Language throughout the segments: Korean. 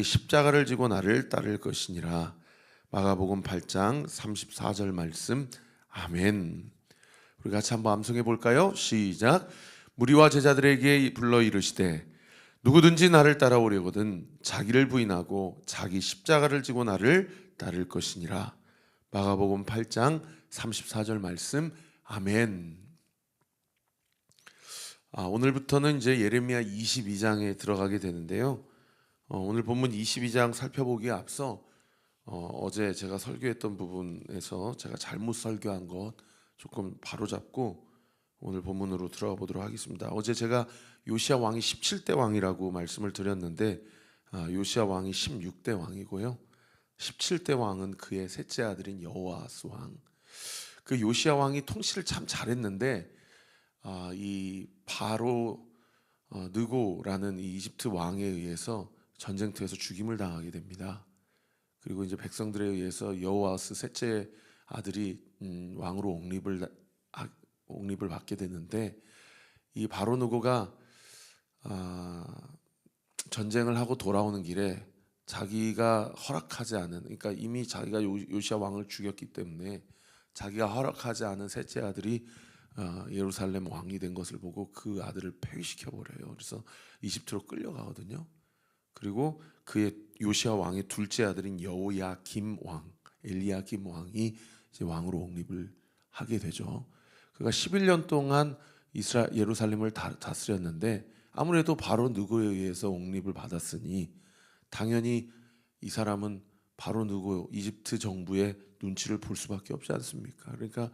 십자가를 지고 나를 따를 것이니라. 마가복음 8장 34절 말씀. 아멘. 우리 같이 한번 암송해 볼까요? 시작. 무리와 제자들에게 불러 이르시되 누구든지 나를 따라오려거든 자기를 부인하고 자기 십자가를 지고 나를 따를 것이니라. 마가복음 8장 34절 말씀. 아멘. 오늘부터는 이제 예레미야 22장에 들어가게 되는데요. 오늘 본문 22장 살펴보기에 앞서 어제 제가 설교했던 부분에서 제가 잘못 설교한 것 조금 바로잡고 오늘 본문으로 들어가 보도록 하겠습니다. 어제 제가 요시야 왕이 17대 왕이라고 말씀을 드렸는데 요시야 왕이 16대 왕이고요. 17대 왕은 그의 셋째 아들인 여호아스 왕. 그 요시야 왕이 통치를 참 잘했는데 이 바로 느고라는 이 이집트 왕에 의해서 전쟁터에서 죽임을 당하게 됩니다. 그리고 이제 백성들에 의해서 여호아스 셋째 아들이 왕으로 옹립을 받게 되는데, 이 바로 느고가 전쟁을 하고 돌아오는 길에 자기가 허락하지 않은, 그러니까 이미 자기가 요시야 왕을 죽였기 때문에 자기가 허락하지 않은 셋째 아들이 예루살렘 왕이 된 것을 보고 그 아들을 폐위시켜 버려요. 그래서 이집트로 끌려가거든요. 그리고 그의 요시야 왕의 둘째 아들인 여호야김 왕, 엘리야김 왕이 이제 왕으로 옹립을 하게 되죠. 그가 11년 동안 예루살렘을 다스렸는데 아무래도 바로 느고에 의해서 옹립을 받았으니 당연히 이 사람은 바로 느고 이집트 정부의 눈치를 볼 수밖에 없지 않습니까? 그러니까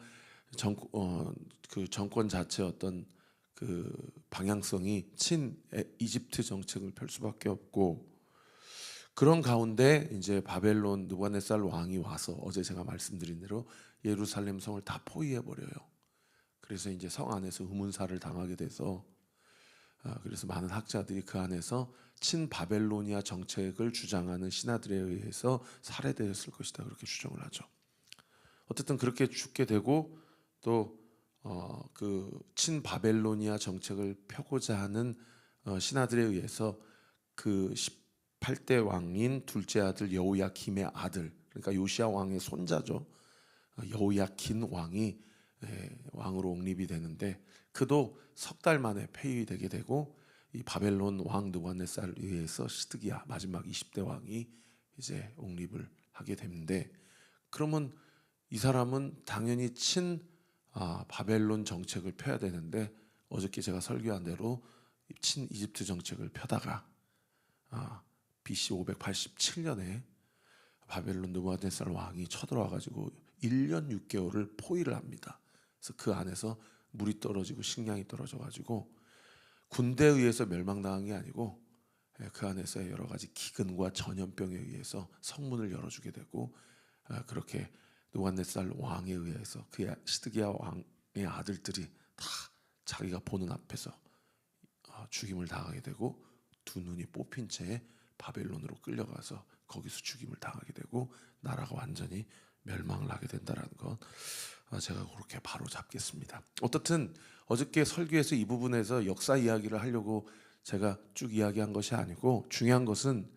그 정권 자체의 어떤 그 방향성이 친 이집트 정책을 펼 수밖에 없고, 그런 가운데 이제 바벨론 느부갓네살 왕이 와서 어제 제가 말씀드린 대로 예루살렘 성을 다 포위해 버려요. 그래서 이제 성 안에서 의문사를 당하게 돼서 그래서 많은 학자들이 그 안에서 친바벨로니아 정책을 주장하는 신하들에 의해서 살해되었을 것이다 그렇게 추정을 하죠. 어쨌든 그렇게 죽게 되고 또 그 친바벨로니아 정책을 펴고자 하는 신하들에 의해서 그 18대 왕인 둘째 아들 여호야김의 아들, 그러니까 요시야 왕의 손자죠. 여호야긴 왕이 왕으로 옹립이 되는데 그도 석 달 만에 폐위되게 되고, 이 바벨론 왕 느부갓네살에 의해서 시드기야 마지막 20대 왕이 이제 옹립을 하게 되는데, 그러면 이 사람은 당연히 바벨론 정책을 펴야 되는데 어저께 제가 설교한 대로 친 이집트 정책을 펴다가 BC 587년에 바벨론 느부갓네살 왕이 쳐들어와 가지고 1년 6개월을 포위를 합니다. 그래서 그 안에서 물이 떨어지고 식량이 떨어져 가지고 군대에 의해서 멸망당한 게 아니고 그 안에서 여러 가지 기근과 전염병에 의해서 성문을 열어주게 되고, 그렇게 느부갓네살 왕에 의해서 그 시드기야 왕의 아들들이 다 자기가 보는 앞에서 죽임을 당하게 되고 두 눈이 뽑힌 채 바벨론으로 끌려가서 거기서 죽임을 당하게 되고 나라가 완전히 멸망을 하게 된다는 것, 제가 그렇게 바로 잡겠습니다. 어떻든 어저께 설교에서 이 부분에서 역사 이야기를 하려고 제가 쭉 이야기한 것이 아니고, 중요한 것은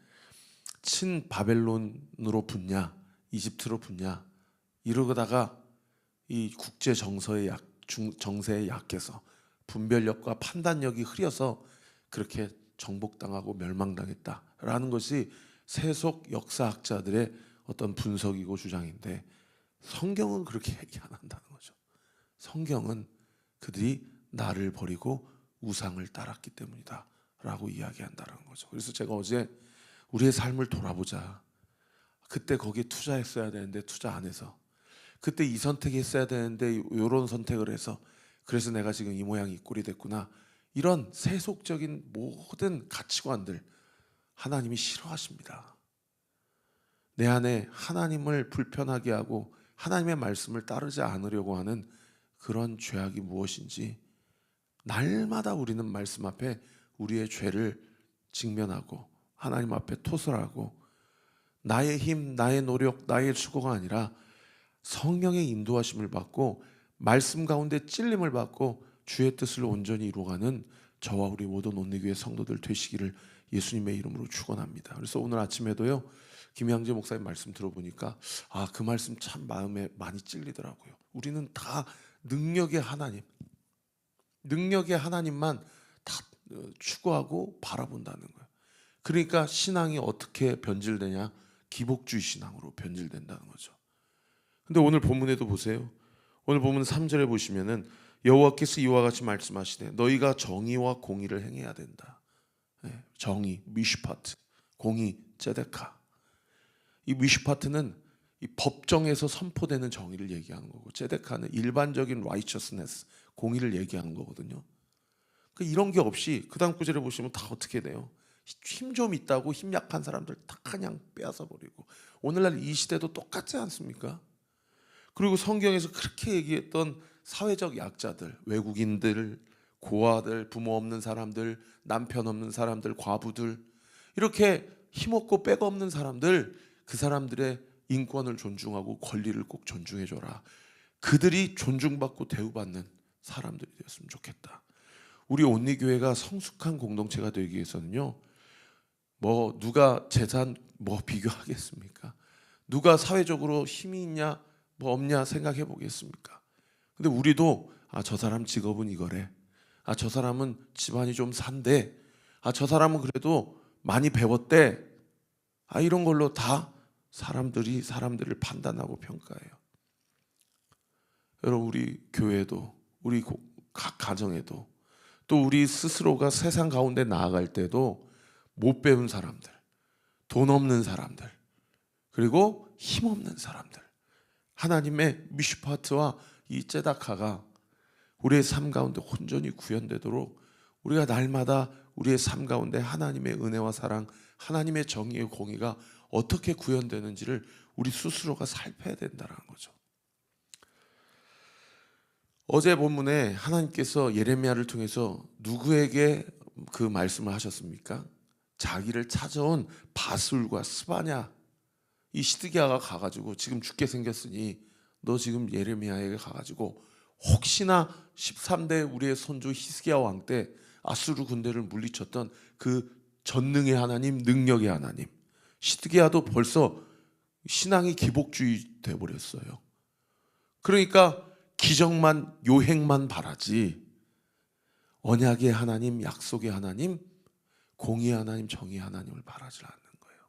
친바벨론으로 붙냐 이집트로 붙냐 이러다가 이 국제 정세에 약해서 분별력과 판단력이 흐려서 그렇게 정복당하고 멸망당했다라는 것이 세속 역사학자들의 어떤 분석이고 주장인데, 성경은 그렇게 얘기 안 한다는 거죠. 성경은 그들이 나를 버리고 우상을 따랐기 때문이다 라고 이야기한다는 거죠. 그래서 제가 어제 우리의 삶을 돌아보자, 그때 거기에 투자했어야 되는데 투자 안 해서, 그때 이 선택했어야 되는데 이런 선택을 해서 그래서 내가 지금 이 모양 이 꼴이 됐구나, 이런 세속적인 모든 가치관들 하나님이 싫어하십니다. 내 안에 하나님을 불편하게 하고 하나님의 말씀을 따르지 않으려고 하는 그런 죄악이 무엇인지 날마다 우리는 말씀 앞에 우리의 죄를 직면하고 하나님 앞에 토설하고, 나의 힘, 나의 노력, 나의 수고가 아니라 성령의 인도하심을 받고 말씀 가운데 찔림을 받고 주의 뜻을 온전히 이루어가는 저와 우리 모든 온리교회 성도들 되시기를 예수님의 이름으로 축원합니다. 그래서 오늘 아침에도요, 김양재 목사님 말씀 들어보니까 그 말씀 참 마음에 많이 찔리더라고요. 우리는 다 능력의 하나님만 다 추구하고 바라본다는 거예요. 그러니까 신앙이 어떻게 변질되냐? 기복주의 신앙으로 변질된다는 거죠. 근데 오늘 본문에도 보세요. 오늘 본문 3절에 보시면은 여호와께서 이와 같이 말씀하시되 너희가 정의와 공의를 행해야 된다. 정의, 미슈파트, 공의, 제데카. 이 미슈파트는 이 법정에서 선포되는 정의를 얘기하는 거고, 제데카는 일반적인 righteousness, 공의를 얘기하는 거거든요. 그러니까 이런 게 없이 그 다음 구절에 보시면 다 어떻게 돼요? 힘 좀 있다고 힘 약한 사람들 다 그냥 빼앗아 버리고, 오늘날 이 시대도 똑같지 않습니까? 그리고 성경에서 그렇게 얘기했던 사회적 약자들, 외국인들, 고아들, 부모 없는 사람들, 남편 없는 사람들, 과부들, 이렇게 힘없고 빽 없는 사람들, 그 사람들의 인권을 존중하고 권리를 꼭 존중해줘라. 그들이 존중받고 대우받는 사람들이 되었으면 좋겠다. 우리 온리교회가 성숙한 공동체가 되기 위해서는요, 누가 재산 비교하겠습니까? 누가 사회적으로 힘이 있냐 없냐 생각해 보겠습니까? 근데 우리도 저 사람 직업은 이거래, 저 사람은 집안이 좀 산대, 저 사람은 그래도 많이 배웠대, 이런 걸로 다 사람들을 판단하고 평가해요. 여러분, 우리 교회도, 우리 각 가정에도, 또 우리 스스로가 세상 가운데 나아갈 때도 못 배운 사람들, 돈 없는 사람들, 그리고 힘없는 사람들, 하나님의 미슈파트와 이 제다카가 우리의 삶 가운데 온전히 구현되도록 우리가 날마다 우리의 삶 가운데 하나님의 은혜와 사랑, 하나님의 정의의 공의가 어떻게 구현되는지를 우리 스스로가 살펴야 된다는 거죠. 어제 본문에 하나님께서 예레미야를 통해서 누구에게 그 말씀을 하셨습니까? 자기를 찾아온 바술과 스바냐, 이 시드기야가 가가지고 지금 죽게 생겼으니 너 지금 예레미야에게 가가지고 혹시나 13대 우리의 손주 히스기야 왕 때 아수르 군대를 물리쳤던 그 전능의 하나님, 능력의 하나님, 시드기야도 벌써 신앙이 기복주의 돼버렸어요. 그러니까 기적만, 요행만 바라지 언약의 하나님, 약속의 하나님, 공의의 하나님, 정의의 하나님을 바라지 않는 거예요.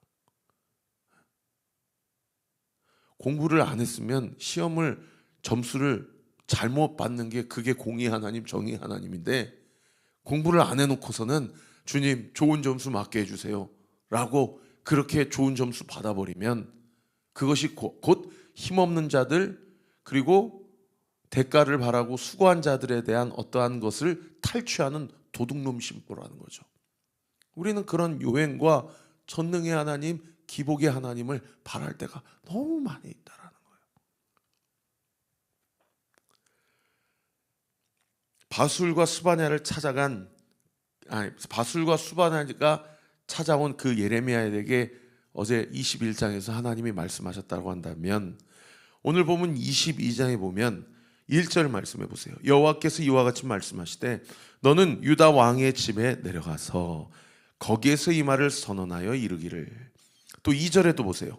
공부를 안 했으면 시험을, 점수를 잘못 받는 게 그게 공의의 하나님, 정의의 하나님인데, 공부를 안 해놓고서는 주님 좋은 점수 맞게 해주세요 라고 그렇게 좋은 점수 받아버리면 그것이 곧 힘없는 자들, 그리고 대가를 바라고 수고한 자들에 대한 어떠한 것을 탈취하는 도둑놈 심보라는 거죠. 우리는 그런 요행과 전능의 하나님, 기복의 하나님을 바랄 때가 너무 많이 있다라는 거예요. 바술과 수바냐가 찾아온 그 예레미야에게 어제 21장에서 하나님이 말씀하셨다고 한다면, 오늘 보면 22장에 보면 1절 말씀해 보세요. 여호와께서 이와 같이 말씀하시되 너는 유다 왕의 집에 내려가서 거기에서 이 말을 선언하여 이르기를. 또 2절에도 보세요.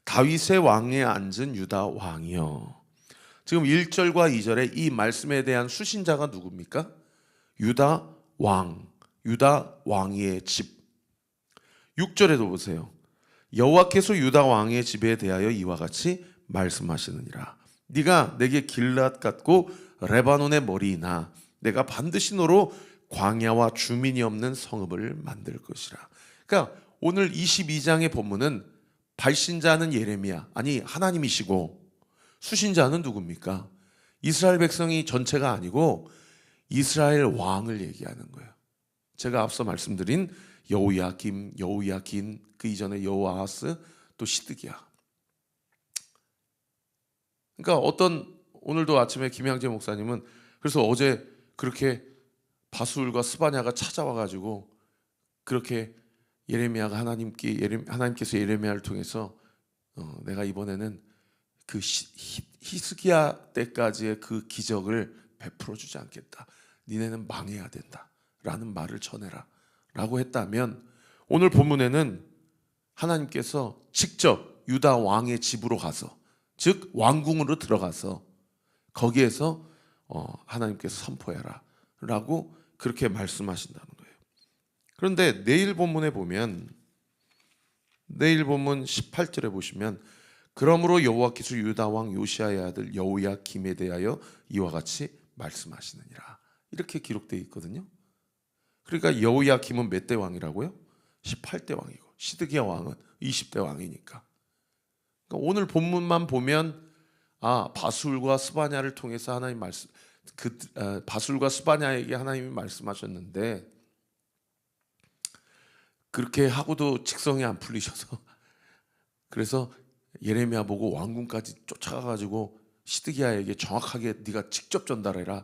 다윗의 왕에 앉은 유다 왕이여. 지금 1절과 2절에 이 말씀에 대한 수신자가 누굽니까? 유다 왕, 유다 왕의 집. 6절에도 보세요. 여호와께서 유다 왕의 집에 대하여 이와 같이 말씀하시느니라. 네가 내게 길앗 같고 레바논의 머리이나 내가 반드시 너로 광야와 주민이 없는 성읍을 만들 것이라. 그러니까 오늘 22장의 본문은 발신자는 예레미야, 아니 하나님이시고, 수신자는 누굽니까? 이스라엘 백성이 전체가 아니고 이스라엘 왕을 얘기하는 거예요. 제가 앞서 말씀드린 여호야김, 그 이전에 여호아하스, 또 시드기야. 그러니까 오늘도 아침에 김양재 목사님은 그래서 어제 그렇게 바술과 스바냐가 찾아와가지고 그렇게 하나님께서 예레미야를 통해서 내가 이번에는 그 히스기야 때까지의 그 기적을 베풀어 주지 않겠다. 니네는 망해야 된다 라는 말을 전해라 라고 했다면, 오늘 본문에는 하나님께서 직접 유다 왕의 집으로 가서, 즉 왕궁으로 들어가서 거기에서 하나님께서 선포해라 라고 그렇게 말씀하신다는 거예요. 그런데 내일 본문에 보면, 내일 본문 18절에 보시면 그러므로 여호와께서 유다 왕 요시야의 아들 여호야김에 대하여 이와 같이 말씀하시느니라 이렇게 기록되어 있거든요. 그러니까 여호야김은 몇 대 왕이라고요? 18대 왕이고 시드기야 왕은 20대 왕이니까. 그러니까 오늘 본문만 보면 바술과 스바냐를 통해서 하나님 말씀, 바술과 스바냐에게 하나님이 말씀하셨는데 그렇게 하고도 직성이 안 풀리셔서 그래서 예레미야 보고 왕궁까지 쫓아가가지고 시드기야에게 정확하게 네가 직접 전달해라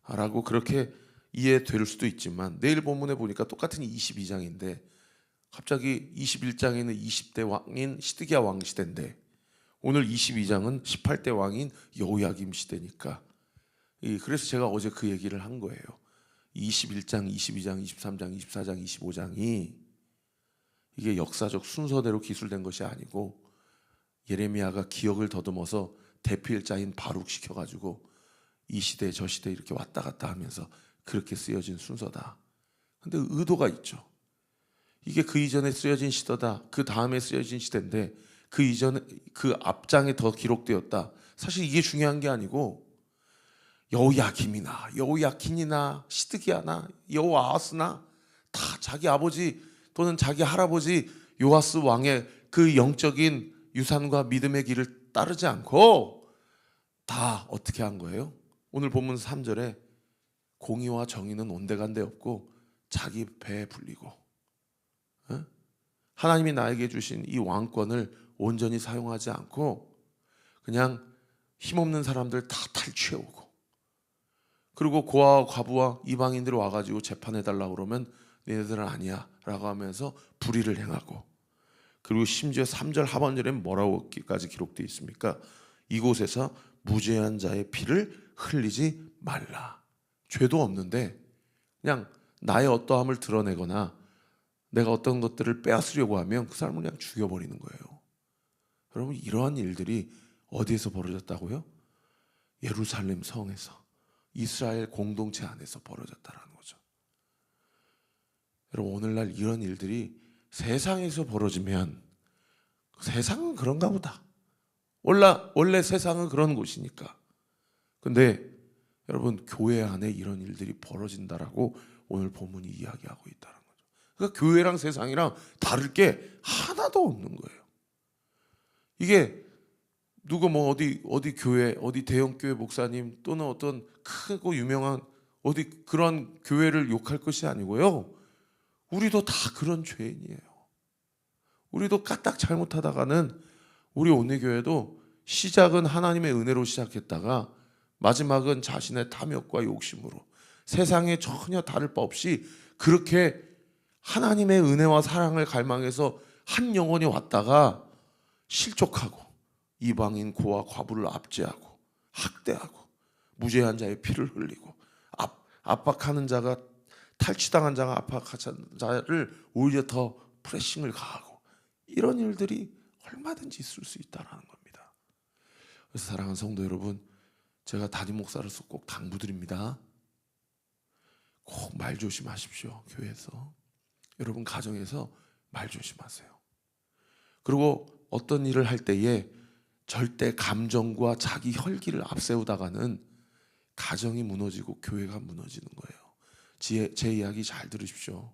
라고 그렇게 이해될 수도 있지만, 내일 본문에 보니까 똑같은 22장인데 갑자기 21장에는 20대 왕인 시드기야 왕 시대인데 오늘 22장은 18대 왕인 여호야김 시대니까, 그래서 제가 어제 그 얘기를 한 거예요. 21장, 22장, 23장, 24장, 25장이 이게 역사적 순서대로 기술된 것이 아니고 예레미야가 기억을 더듬어서 대필자인 바룩 시켜가지고 이 시대 저 시대 이렇게 왔다 갔다 하면서 그렇게 쓰여진 순서다. 근데 의도가 있죠. 이게 그 이전에 쓰여진 시대다, 그 다음에 쓰여진 시대인데 그 이전에 그 앞장에 더 기록되었다. 사실 이게 중요한 게 아니고 여호야김이나 여호야킨이나 시드기야나 여호아하스나 다 자기 아버지 또는 자기 할아버지 요아스 왕의 그 영적인 유산과 믿음의 길을 따르지 않고 다 어떻게 한 거예요? 오늘 본문 3절에 공의와 정의는 온데간데 없고 자기 배에 불리고, 하나님이 나에게 주신 이 왕권을 온전히 사용하지 않고 그냥 힘없는 사람들 다 탈취해오고, 그리고 고아와 과부와 이방인들이 와가지고 재판해달라고 그러면 얘네들은 아니야 라고 하면서 불의를 행하고, 그리고 심지어 3절 하반절엔 뭐라고까지 기록되어 있습니까? 이곳에서 무죄한 자의 피를 흘리지 말라. 죄도 없는데 그냥 나의 어떠함을 드러내거나 내가 어떤 것들을 빼앗으려고 하면 그 사람을 그냥 죽여버리는 거예요. 여러분, 이러한 일들이 어디에서 벌어졌다고요? 예루살렘 성에서, 이스라엘 공동체 안에서 벌어졌다는 거죠. 여러분, 오늘날 이런 일들이 세상에서 벌어지면 세상은 그런가 보다. 원래 세상은 그런 곳이니까. 근데 여러분, 교회 안에 이런 일들이 벌어진다라고 오늘 본문이 이야기하고 있다는 거죠. 그러니까 교회랑 세상이랑 다를 게 하나도 없는 거예요. 이게 누구 어디 교회, 어디 대형 교회 목사님 또는 어떤 크고 유명한 어디 그런 교회를 욕할 것이 아니고요. 우리도 다 그런 죄인이에요. 우리도 까딱 잘못하다가는 우리 온누교회도 시작은 하나님의 은혜로 시작했다가 마지막은 자신의 탐욕과 욕심으로 세상에 전혀 다를 바 없이 그렇게 하나님의 은혜와 사랑을 갈망해서 한 영혼이 왔다가 실족하고 이방인 고아 과부를 압제하고 학대하고 무죄한 자의 피를 흘리고 압박하는 자가, 탈취당한 자가 압박하는 자를 오히려 더 프레싱을 가하고, 이런 일들이 얼마든지 있을 수 있다는 겁니다. 그래서 사랑하는 성도 여러분, 제가 담임 목사로서 꼭 당부드립니다. 꼭 말 조심하십시오. 교회에서, 여러분 가정에서 말 조심하세요. 그리고 어떤 일을 할 때에 절대 감정과 자기 혈기를 앞세우다가는 가정이 무너지고 교회가 무너지는 거예요. 제 이야기 잘 들으십시오.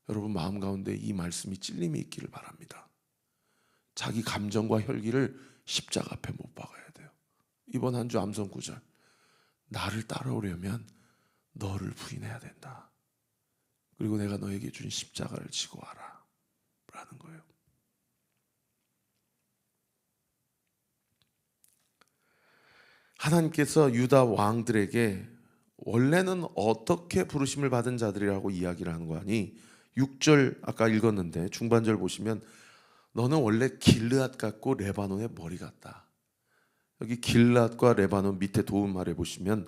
여러분 마음 가운데 이 말씀이 찔림이 있기를 바랍니다. 자기 감정과 혈기를 십자가 앞에 못 박아야 돼요. 이번 한 주 암송 구절, 나를 따라오려면 너를 부인해야 된다. 그리고 내가 너에게 준 십자가를 지고 와라 라는 거예요. 하나님께서 유다 왕들에게 원래는 어떻게 부르심을 받은 자들이라고 이야기를 하는 거 아니? 6절 아까 읽었는데 중반절 보시면 너는 원래 길르앗 같고 레바논의 머리 같다. 여기 길르앗과 레바논 밑에 도움말에 보시면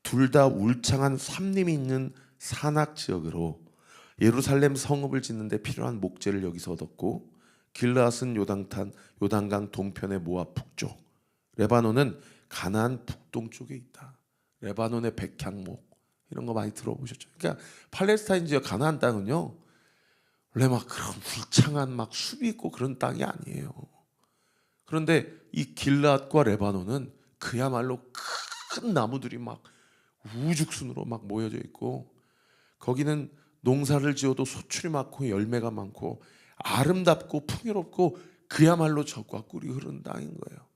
둘 다 울창한 삼림이 있는 산악 지역으로 예루살렘 성읍을 짓는 데 필요한 목재를 여기서 얻었고, 길르앗은 요단강 동편의 모압 북쪽, 레바논은 가나안 북동쪽에 있다. 레바논의 백향목, 이런 거 많이 들어보셨죠? 그러니까 팔레스타인 지역 가나안 땅은요, 원래 막 그런 울창한 막 숲이 있고 그런 땅이 아니에요. 그런데 이 길르앗과 레바논은 그야말로 큰 나무들이 막 우죽순으로 막 모여져 있고, 거기는 농사를 지어도 소출이 많고 열매가 많고 아름답고 풍요롭고 그야말로 젖과 꿀이 흐르는 땅인 거예요.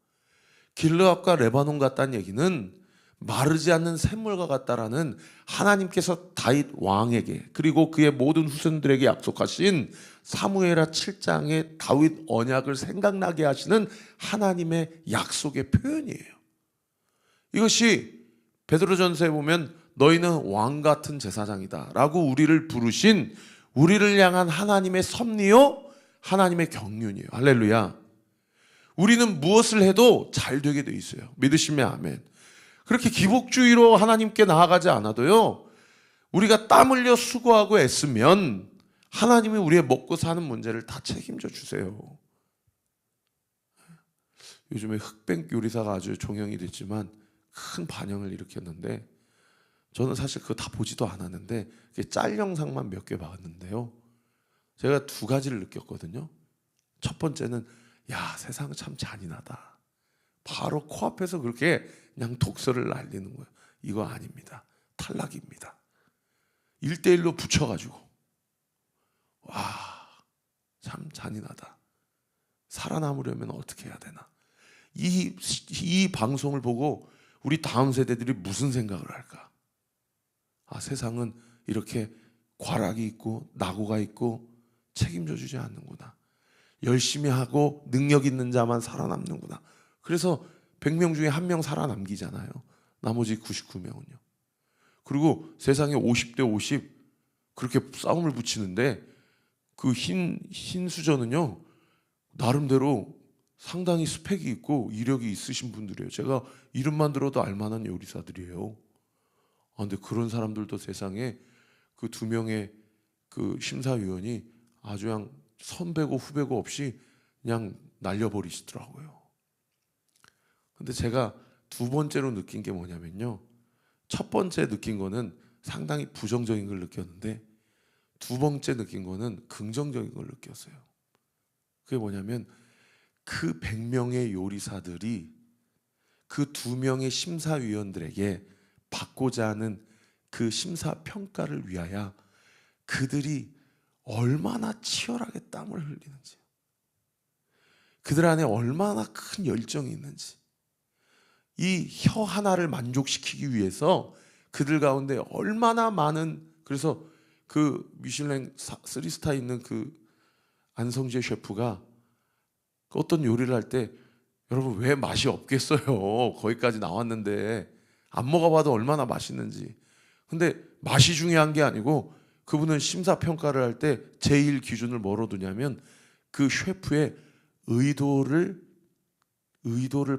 길르앗과 레바논 같다는 얘기는 마르지 않는 샘물과 같다라는 하나님께서 다윗 왕에게 그리고 그의 모든 후손들에게 약속하신 사무엘하 7장의 다윗 언약을 생각나게 하시는 하나님의 약속의 표현이에요. 이것이 베드로전서에 보면 너희는 왕 같은 제사장이다 라고 우리를 부르신, 우리를 향한 하나님의 섭리요 하나님의 경륜이에요. 할렐루야. 우리는 무엇을 해도 잘 되게 돼 있어요. 믿으시면 아멘. 그렇게 기복주의로 하나님께 나아가지 않아도요, 우리가 땀 흘려 수고하고 애쓰면 하나님이 우리의 먹고 사는 문제를 다 책임져 주세요. 요즘에 흑백 요리사가 아주 종영이 됐지만 큰 반영을 일으켰는데, 저는 사실 그거 다 보지도 않았는데 짤 영상만 몇 개 봤는데요, 제가 두 가지를 느꼈거든요. 첫 번째는 야, 세상은 참 잔인하다. 바로 코앞에서 그렇게 그냥 독서를 날리는 거예요. 이거 아닙니다. 탈락입니다. 1대1로 붙여가지고, 와, 참 잔인하다. 살아남으려면 어떻게 해야 되나. 이 방송을 보고 우리 다음 세대들이 무슨 생각을 할까? 아, 세상은 이렇게 과락이 있고 낙오가 있고 책임져 주지 않는구나. 열심히 하고 능력 있는 자만 살아남는구나. 그래서 100명 중에 1명 살아남기잖아요. 나머지 99명은요. 그리고 세상에 50대 50 그렇게 싸움을 붙이는데 그 흰 수저는요, 나름대로 상당히 스펙이 있고 이력이 있으신 분들이에요. 제가 이름만 들어도 알만한 요리사들이에요. 근데 그런 사람들도 세상에 그 2명의 그 심사위원이 아주 그냥 선배고 후배고 없이 그냥 날려버리시더라고요. 근데 제가 두 번째로 느낀 게 뭐냐면요, 첫 번째 느낀 거는 상당히 부정적인 걸 느꼈는데, 두 번째 느낀 거는 긍정적인 걸 느꼈어요. 그게 뭐냐면 그 100명의 요리사들이 그 2명의 심사위원들에게 받고자 하는 그 심사평가를 위하여 그들이 얼마나 치열하게 땀을 흘리는지, 그들 안에 얼마나 큰 열정이 있는지, 이 혀 하나를 만족시키기 위해서 그들 가운데 얼마나 많은, 그래서 그 미슐랭 3스타 있는 그 안성재 셰프가 어떤 요리를 할 때, 여러분 왜 맛이 없겠어요? 거기까지 나왔는데 안 먹어봐도 얼마나 맛있는지. 근데 맛이 중요한 게 아니고 그분은 심사평가를 할 때 제일 기준을 뭐로 두냐면 그 셰프의 의도를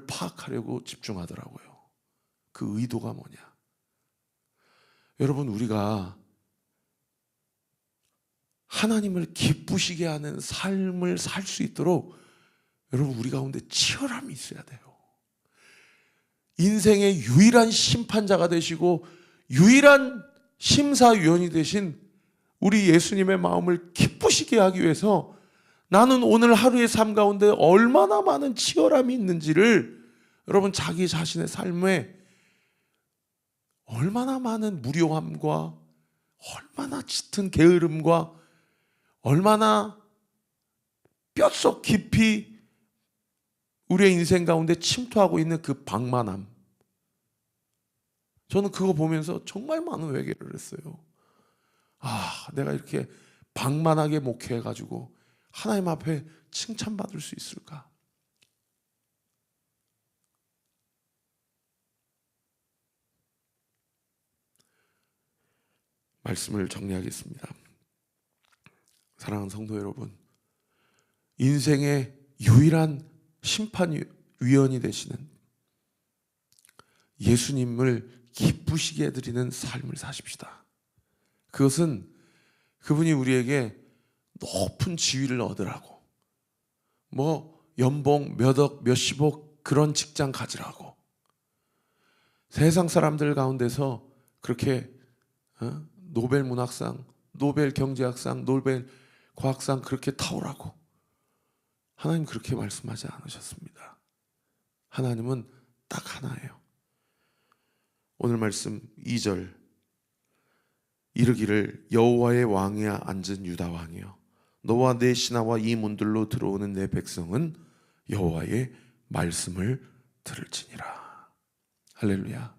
파악하려고 집중하더라고요. 그 의도가 뭐냐. 여러분, 우리가 하나님을 기쁘시게 하는 삶을 살 수 있도록 여러분, 우리 가운데 치열함이 있어야 돼요. 인생의 유일한 심판자가 되시고 유일한 심사위원이 되신 우리 예수님의 마음을 기쁘시게 하기 위해서 나는 오늘 하루의 삶 가운데 얼마나 많은 치열함이 있는지를, 여러분 자기 자신의 삶에 얼마나 많은 무료함과 얼마나 짙은 게으름과 얼마나 뼛속 깊이 우리의 인생 가운데 침투하고 있는 그 방만함, 저는 그거 보면서 정말 많은 회개를 했어요. 아, 내가 이렇게 방만하게 목회해가지고 하나님 앞에 칭찬받을 수 있을까? 말씀을 정리하겠습니다. 사랑하는 성도 여러분, 인생의 유일한 심판위원이 되시는 예수님을 기쁘시게 해드리는 삶을 사십시다. 그것은 그분이 우리에게 높은 지위를 얻으라고, 뭐 연봉 몇억 몇십억 그런 직장 가지라고, 세상 사람들 가운데서 그렇게 노벨 문학상, 노벨 경제학상, 노벨 과학상 그렇게 타오라고, 하나님 그렇게 말씀하지 않으셨습니다. 하나님은 딱 하나예요. 오늘 말씀 2절, 이르기를 여호와의 왕위에 앉은 유다 왕이여, 너와 내 신하와 이 문들로 들어오는 내 백성은 여호와의 말씀을 들을지니라. 할렐루야.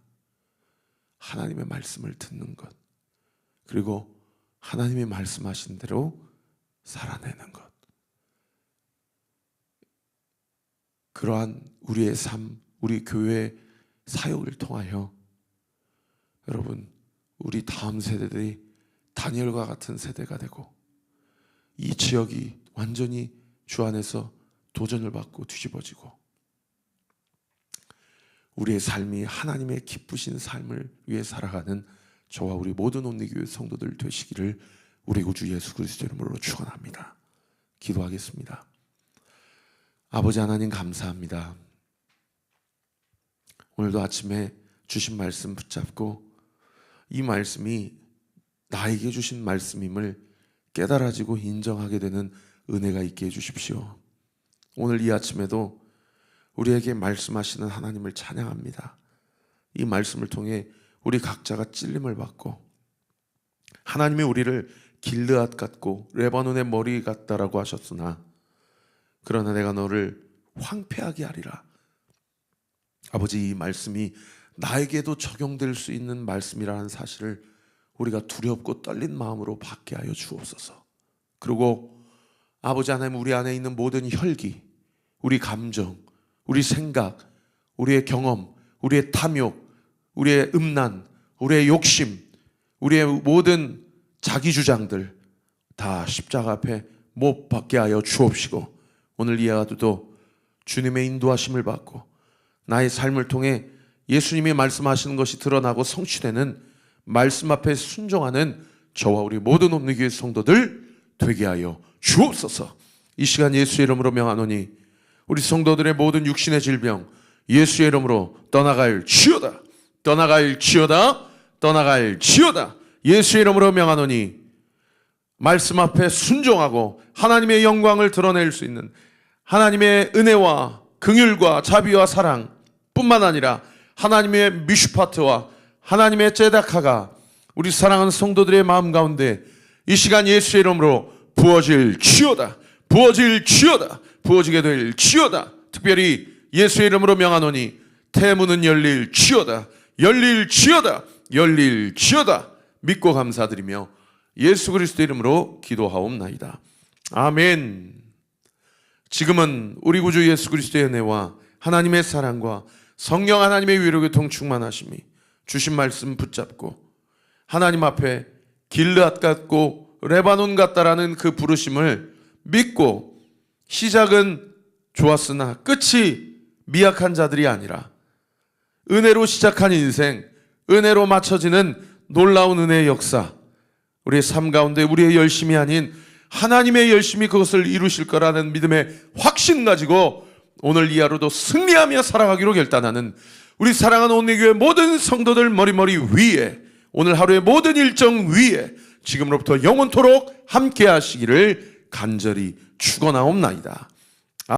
하나님의 말씀을 듣는 것, 그리고 하나님이 말씀하신 대로 살아내는 것, 그러한 우리의 삶, 우리 교회 사역을 통하여 여러분, 우리 다음 세대들이 다니엘과 같은 세대가 되고, 이 지역이 완전히 주 안에서 도전을 받고 뒤집어지고, 우리의 삶이 하나님의 기쁘신 삶을 위해 살아가는 저와 우리 모든 온리교회 성도들 되시기를 우리 구주 예수 그리스도 이름으로 축원합니다. 기도하겠습니다. 아버지 하나님 감사합니다. 오늘도 아침에 주신 말씀 붙잡고 이 말씀이 나에게 주신 말씀임을 깨달아지고 인정하게 되는 은혜가 있게 해주십시오. 오늘 이 아침에도 우리에게 말씀하시는 하나님을 찬양합니다. 이 말씀을 통해 우리 각자가 찔림을 받고, 하나님이 우리를 길르앗 같고 레바논의 머리 같다라고 하셨으나 그러나 내가 너를 황폐하게 하리라. 아버지, 이 말씀이 나에게도 적용될 수 있는 말씀이라는 사실을 우리가 두렵고 떨린 마음으로 받게 하여 주옵소서. 그리고 아버지 하나님, 우리 안에 있는 모든 혈기, 우리 감정, 우리 생각, 우리의 경험, 우리의 탐욕, 우리의 음란, 우리의 욕심, 우리의 모든 자기 주장들 다 십자가 앞에 못 박게 하여 주옵시고, 오늘 이 하루도 주님의 인도하심을 받고 나의 삶을 통해 예수님이 말씀하시는 것이 드러나고 성취되는 말씀 앞에 순종하는 저와 우리 모든 온리교회 성도들 되게 하여 주옵소서. 이 시간 예수의 이름으로 명하노니 우리 성도들의 모든 육신의 질병 예수의 이름으로 떠나갈지어다. 떠나갈지어다. 떠나갈지어다. 예수의 이름으로 명하노니 말씀 앞에 순종하고 하나님의 영광을 드러낼 수 있는 하나님의 은혜와 긍휼과 자비와 사랑 뿐만 아니라 하나님의 미슈파트와 하나님의 제다카가 우리 사랑하는 성도들의 마음 가운데 이 시간 예수의 이름으로 부어질지어다. 부어질지어다. 부어지게 될지어다. 특별히 예수의 이름으로 명하노니 태문은 열릴지어다. 열릴지어다. 열릴지어다. 믿고 감사드리며 예수 그리스도 이름으로 기도하옵나이다. 아멘. 지금은 우리 구주 예수 그리스도의 은혜와 하나님의 사랑과 성령 하나님의 위로교통 충만하심이 주신 말씀 붙잡고 하나님 앞에 길르앗 같고 레바논 같다라는 그 부르심을 믿고 시작은 좋았으나 끝이 미약한 자들이 아니라 은혜로 시작한 인생, 은혜로 맞춰지는 놀라운 은혜의 역사, 우리의 삶 가운데 우리의 열심이 아닌 하나님의 열심이 그것을 이루실 거라는 믿음의 확신 가지고 오늘 이 하루도 승리하며 살아가기로 결단하는 우리 사랑하는 온리교회 모든 성도들 머리머리 위에, 오늘 하루의 모든 일정 위에 지금으로부터 영원토록 함께 하시기를 간절히 축원하옵나이다.